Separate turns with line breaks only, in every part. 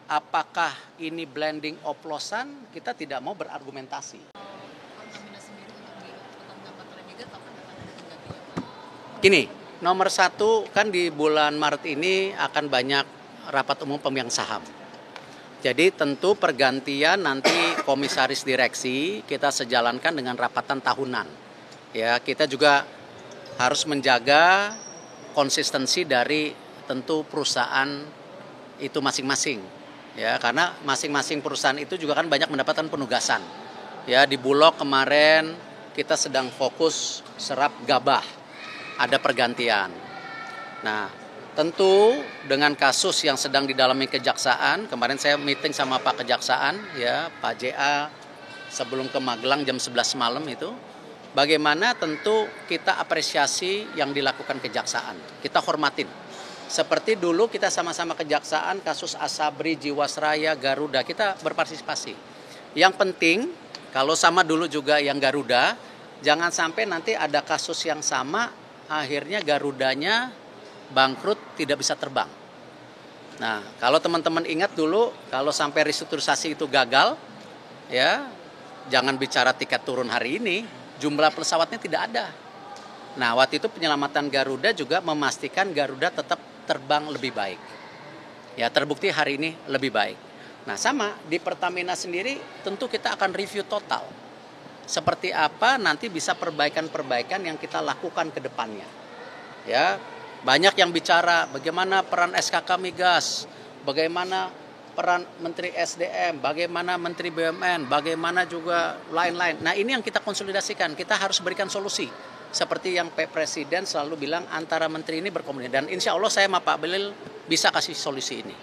apakah ini blending oplosan, kita tidak mau berargumentasi.
Pertamina sendiri untuk di Pertamina Baterai Mega kapan akan ada gantinya, Pak?
Gini, nomor satu kan di bulan Maret ini akan banyak rapat umum pemegang saham. Jadi tentu pergantian nanti komisaris direksi kita sejalankan dengan rapatan tahunan. Ya, kita juga harus menjaga konsistensi dari tentu perusahaan itu masing-masing. Ya, karena masing-masing perusahaan itu juga kan banyak mendapatkan penugasan. Ya, di Bulog kemarin kita sedang fokus serap gabah. Ada pergantian. Nah, tentu dengan kasus yang sedang didalami kejaksaan, kemarin saya meeting sama Pak Kejaksaan, ya Pak JA sebelum ke Magelang jam 11 malam itu, bagaimana tentu kita apresiasi yang dilakukan kejaksaan, kita hormatin. Seperti dulu kita sama-sama kejaksaan, kasus Asabri, Jiwasraya, Garuda, kita berpartisipasi. Yang penting, kalau sama dulu juga yang Garuda, jangan sampai nanti ada kasus yang sama, akhirnya Garudanya bangkrut, tidak bisa terbang. Nah, kalau teman-teman ingat dulu, kalau sampai restrukturisasi itu gagal, ya jangan bicara tiket turun hari ini, jumlah pesawatnya tidak ada. Nah, waktu itu penyelamatan Garuda juga memastikan Garuda tetap terbang lebih baik. Ya, terbukti hari ini lebih baik. Nah, sama di Pertamina sendiri tentu kita akan review total. Seperti apa nanti bisa perbaikan-perbaikan yang kita lakukan ke depannya. Ya, banyak yang bicara bagaimana peran SKK Migas, bagaimana peran Menteri SDM, bagaimana Menteri BUMN, bagaimana juga lain-lain. Nah, ini yang kita konsolidasikan, kita harus berikan solusi. Seperti yang Pak Presiden selalu bilang, antara menteri ini berkomunikasi. Dan insya Allah saya sama Pak Bahlil bisa kasih solusi ini.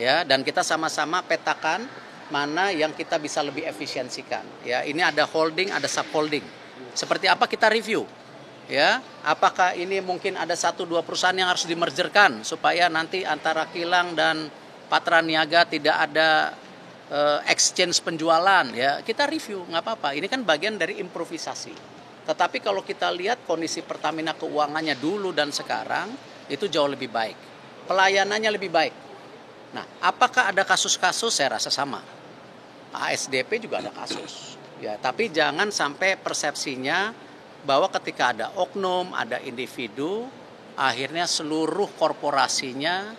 Ya, dan kita sama-sama petakan mana yang kita bisa lebih efisiensikan. Ya, ini ada holding, ada subholding. Seperti apa kita review. Ya, apakah ini mungkin ada 1-2 perusahaan yang harus dimergerkan supaya nanti antara kilang dan Patra Niaga tidak ada exchange penjualan, ya kita review, nggak apa-apa. Ini kan bagian dari improvisasi. Tetapi kalau kita lihat kondisi Pertamina keuangannya dulu dan sekarang itu jauh lebih baik, pelayanannya lebih baik. Nah, apakah ada kasus-kasus? Saya rasa sama. ASDP juga ada kasus. Ya, tapi jangan sampai persepsinya bahwa ketika ada oknum, ada individu, akhirnya seluruh korporasinya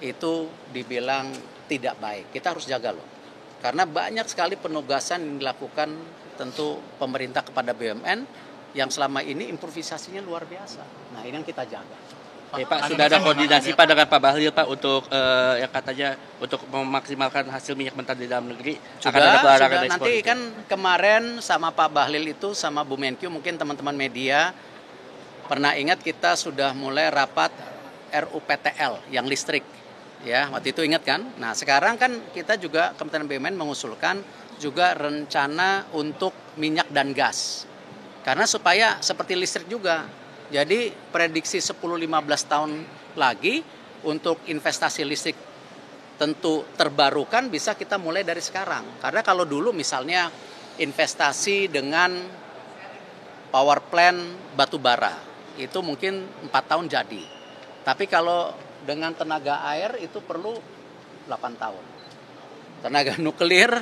itu dibilang tidak baik. Kita harus jaga loh. Karena banyak sekali penugasan yang dilakukan tentu pemerintah kepada BUMN yang selama ini improvisasinya luar biasa. Nah, ini yang kita jaga.
Oke, Pak, sudah ada koordinasi Pak dengan Pak Bahlil Pak untuk yang katanya untuk memaksimalkan hasil minyak mentah di dalam negeri. Akan ada pelarangan ekspor.
Nanti kan kemarin sama Pak Bahlil itu sama Bu Menkyu, mungkin teman-teman media pernah ingat kita sudah mulai rapat RUPTL yang listrik. Ya, waktu itu ingat kan? Nah, sekarang kan kita juga Kementerian BUMN mengusulkan juga rencana untuk minyak dan gas. Karena supaya seperti listrik juga. Jadi prediksi 10-15 tahun lagi untuk investasi listrik tentu terbarukan bisa kita mulai dari sekarang. Karena kalau dulu misalnya investasi dengan power plant batu bara itu mungkin 4 tahun jadi. Tapi kalau dengan tenaga air itu perlu 8 tahun. Tenaga nuklir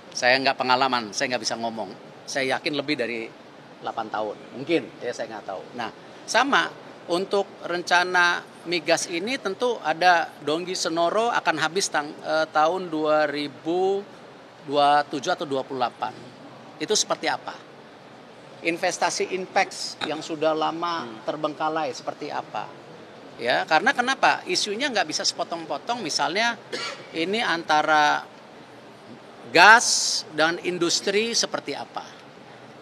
saya nggak pengalaman, saya nggak bisa ngomong. Saya yakin lebih dari 8 tahun, mungkin ya saya nggak tahu. Nah, sama untuk rencana migas ini tentu ada Donggi Senoro akan habis tahun 2027 atau 28. Itu seperti apa? Investasi Inpex yang sudah lama terbengkalai seperti apa? Ya, karena kenapa? Isunya nggak bisa sepotong-potong. Misalnya ini antara gas dan industri seperti apa?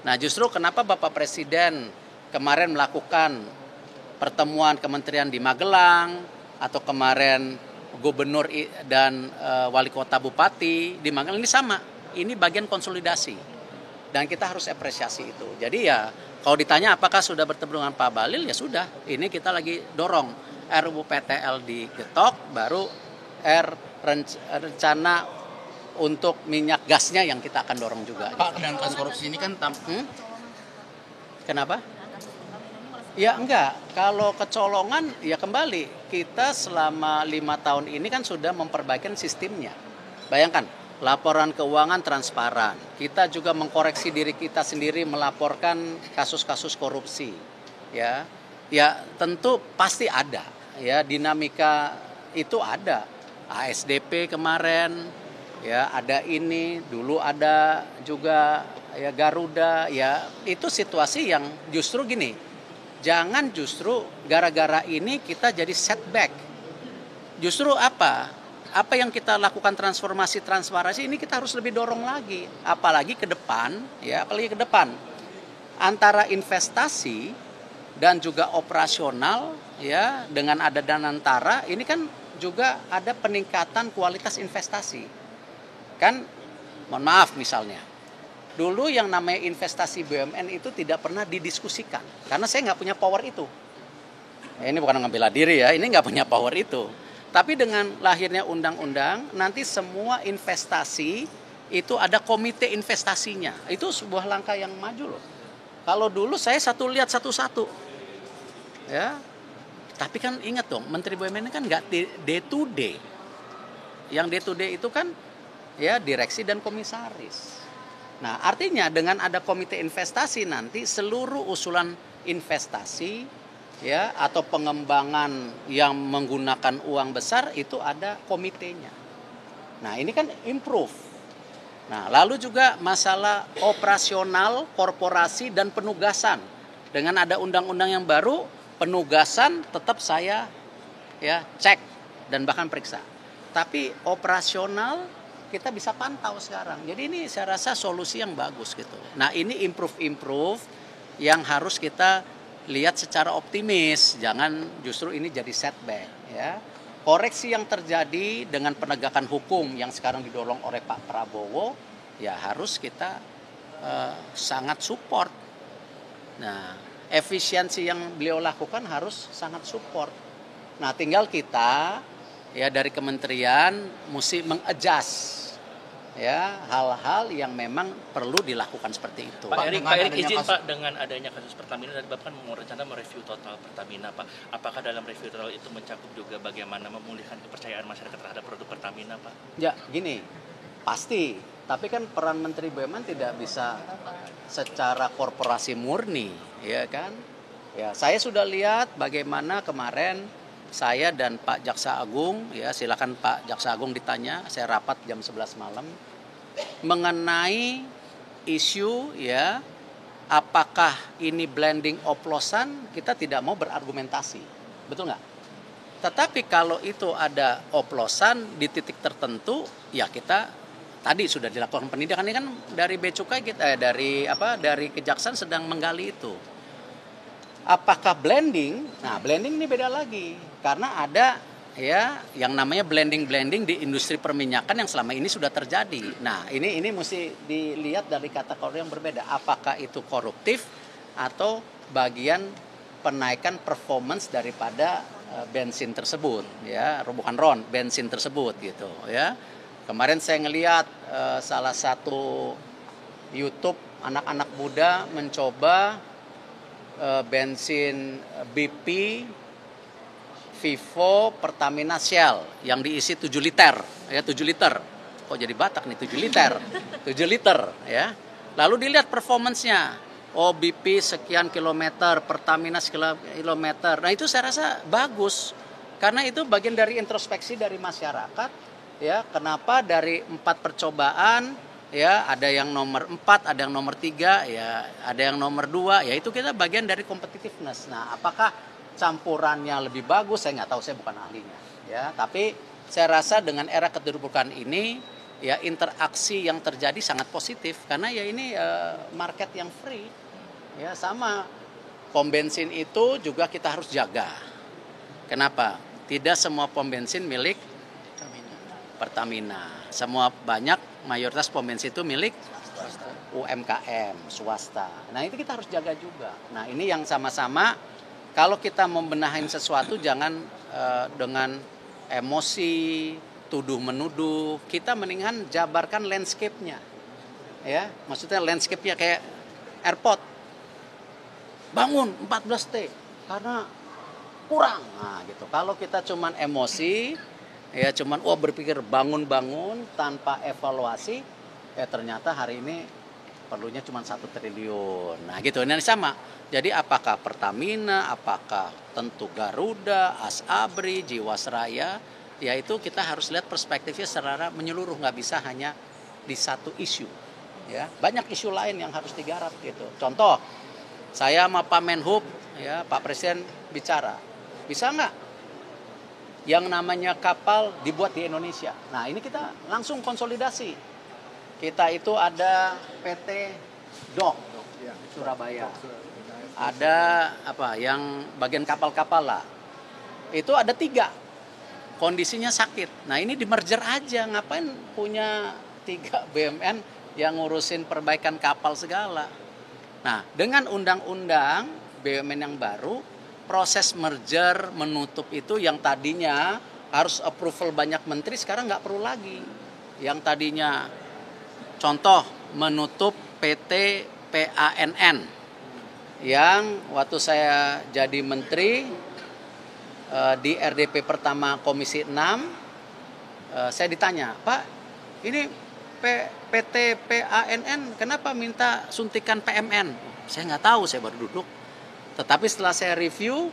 Nah, justru kenapa Bapak Presiden kemarin melakukan pertemuan kementerian di Magelang atau kemarin gubernur dan wali kota bupati di Magelang ini sama. Ini bagian konsolidasi dan kita harus apresiasi itu. Jadi ya kalau ditanya apakah sudah bertemu dengan Pak Bahlil, ya sudah. Ini kita lagi dorong RUU PTL digetok, baru rencana untuk minyak gasnya yang kita akan dorong juga.
Pak, dengan kasus korupsi ini kan
Kenapa? Ya enggak, kalau kecolongan ya kembali kita selama 5 tahun ini kan sudah memperbaiki sistemnya. Bayangkan, laporan keuangan transparan. Kita juga mengkoreksi diri kita sendiri melaporkan kasus-kasus korupsi. Ya, ya tentu pasti ada. Ya, dinamika itu ada. ASDP kemarin, ya ada ini, dulu ada juga ya Garuda. Ya itu situasi yang justru gini. Jangan justru gara-gara ini kita jadi setback. Justru apa yang kita lakukan transformasi ini kita harus lebih dorong lagi, apalagi ke depan antara investasi dan juga operasional ya dengan ada Danantara ini kan juga ada peningkatan kualitas investasi. Kan mohon maaf misalnya dulu yang namanya investasi BUMN itu tidak pernah didiskusikan karena saya nggak punya power itu. Ini bukan ngebela diri ya, ini nggak punya power itu. Tapi dengan lahirnya undang-undang, nanti semua investasi itu ada komite investasinya. Itu sebuah langkah yang maju loh. Kalau dulu saya lihat satu-satu. Ya. Tapi kan ingat dong, Menteri BUMN kan nggak day to day. Yang day to day itu kan ya direksi dan komisaris. Nah, artinya dengan ada komite investasi nanti seluruh usulan investasi ya atau pengembangan yang menggunakan uang besar itu ada komitenya. Nah, ini kan improve. Nah, lalu juga masalah operasional korporasi dan penugasan. Dengan ada undang-undang yang baru, penugasan tetap saya ya cek dan bahkan periksa. Tapi operasional kita bisa pantau sekarang. Jadi ini saya rasa solusi yang bagus gitu. Nah, ini improve yang harus kita lihat secara optimis, jangan justru ini jadi setback ya. Koreksi yang terjadi dengan penegakan hukum yang sekarang didorong oleh Pak Prabowo ya harus kita sangat support. Nah, efisiensi yang beliau lakukan harus sangat support. Nah, tinggal kita ya dari kementerian mesti mengadjust ya hal-hal yang memang perlu dilakukan seperti itu.
Pak Erik izin Pak, dengan adanya kasus Pertamina dan Bapak kan merencana mereview total Pertamina Pak. Apakah dalam review total itu mencakup juga bagaimana memulihkan kepercayaan masyarakat terhadap produk Pertamina Pak?
Ya gini, pasti. Tapi kan peran Menteri BUMN tidak bisa secara korporasi murni, ya kan? Ya saya sudah lihat bagaimana kemarin saya dan Pak Jaksa Agung, ya silakan Pak Jaksa Agung ditanya, saya rapat jam 11 malam, mengenai isu ya, apakah ini blending oplosan, kita tidak mau berargumentasi, betul nggak? Tetapi kalau itu ada oplosan di titik tertentu, ya kita tadi sudah dilakukan penindakan, ini kan dari Bea Cukai kita, dari Kejaksaan sedang menggali itu. Apakah blending? Nah, blending ini beda lagi. Karena ada ya yang namanya blending di industri perminyakan yang selama ini sudah terjadi. Nah, ini mesti dilihat dari kategori yang berbeda. Apakah itu koruptif atau bagian penaikan performance daripada bensin tersebut ya, bukan bensin tersebut gitu ya. Kemarin saya ngelihat salah satu YouTube anak-anak muda mencoba bensin BP Vivo Pertamina Shell yang diisi 7 liter ya, 7 liter. Kok jadi Batak nih, 7 liter. 7 liter ya. Lalu dilihat performance-nya. Oh, BP sekian kilometer, Pertamina sekian kilometer. Nah, itu saya rasa bagus. Karena itu bagian dari introspeksi dari masyarakat ya. Kenapa dari 4 percobaan ya, ada yang nomor 4, ada yang nomor 3, ya, ada yang nomor 2, ya itu kita bagian dari competitiveness. Nah, apakah campurannya lebih bagus? Saya nggak tahu, saya bukan ahlinya. Ya, tapi saya rasa dengan era keterbukaan ini, ya interaksi yang terjadi sangat positif karena ya ini market yang free. Ya, sama pom bensin itu juga kita harus jaga. Kenapa? Tidak semua pom bensin milik Pertamina. Semua mayoritas pom bensin itu milik UMKM, swasta. Nah, itu kita harus jaga juga. Nah, ini yang sama-sama kalau kita membenahin sesuatu jangan dengan emosi, tuduh-menuduh. Kita mendingan jabarkan landscape-nya. Ya, maksudnya landscape-nya kayak airport. Bangun 14T karena kurang. Nah, gitu. Kalau kita cuman emosi Ya cuman berpikir bangun-bangun tanpa evaluasi, ternyata hari ini perlunya cuma 1 triliun. Nah gitu, ini sama. Jadi apakah Pertamina, apakah tentu Garuda, Asabri, Jiwasraya, ya itu kita harus lihat perspektifnya secara menyeluruh, nggak bisa hanya di satu isu. Ya, banyak isu lain yang harus digarap gitu. Contoh, saya sama Pak Menhub, ya Pak Presiden bicara, bisa nggak yang namanya kapal dibuat di Indonesia? Nah ini kita langsung konsolidasi. Kita itu ada PT DOK Surabaya, ada apa yang bagian kapal-kapal lah. Itu ada 3, kondisinya sakit. Nah ini di merger aja, ngapain punya 3 BUMN yang ngurusin perbaikan kapal segala. Nah dengan undang-undang BUMN yang baru, proses merger menutup itu yang tadinya harus approval banyak menteri sekarang nggak perlu lagi. Yang tadinya contoh menutup PT PANN yang waktu saya jadi menteri di RDP pertama Komisi 6 saya ditanya, Pak ini PT PANN kenapa minta suntikan PMN? Saya nggak tahu, saya baru duduk. Tetapi setelah saya review,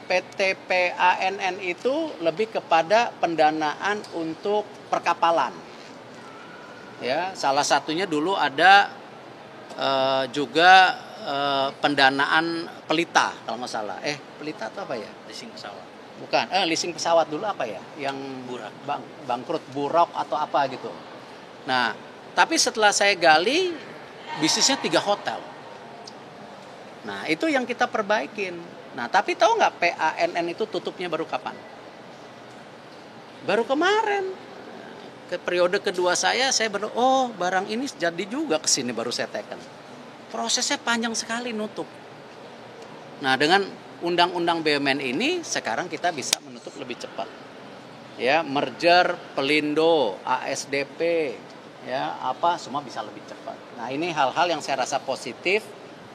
PT PANN itu lebih kepada pendanaan untuk perkapalan. Ya, salah satunya dulu ada juga pendanaan pelita kalau nggak salah. Pelita atau apa ya?
Leasing pesawat.
Bukan, leasing pesawat dulu apa ya? Yang
Burak.
Bangkrut, Burok atau apa gitu. Nah, tapi setelah saya gali, bisnisnya 3 hotel. Nah itu yang kita perbaikin. Nah tapi tahu nggak PANN itu tutupnya baru kapan? Baru kemarin. Ke periode kedua saya baru barang ini jadi juga kesini baru saya teken. Prosesnya panjang sekali nutup. Nah dengan undang-undang BUMN ini sekarang kita bisa menutup lebih cepat. Ya merger, Pelindo, ASDP, ya apa semua bisa lebih cepat. Nah ini hal-hal yang saya rasa positif,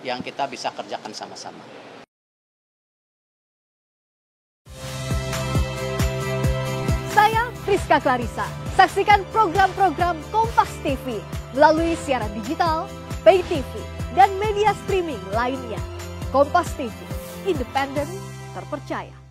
yang kita bisa kerjakan sama-sama.
Saya Priska Clarissa. Saksikan program-program Kompas TV melalui siaran digital, pay TV, dan media streaming lainnya. Kompas TV, independen, terpercaya.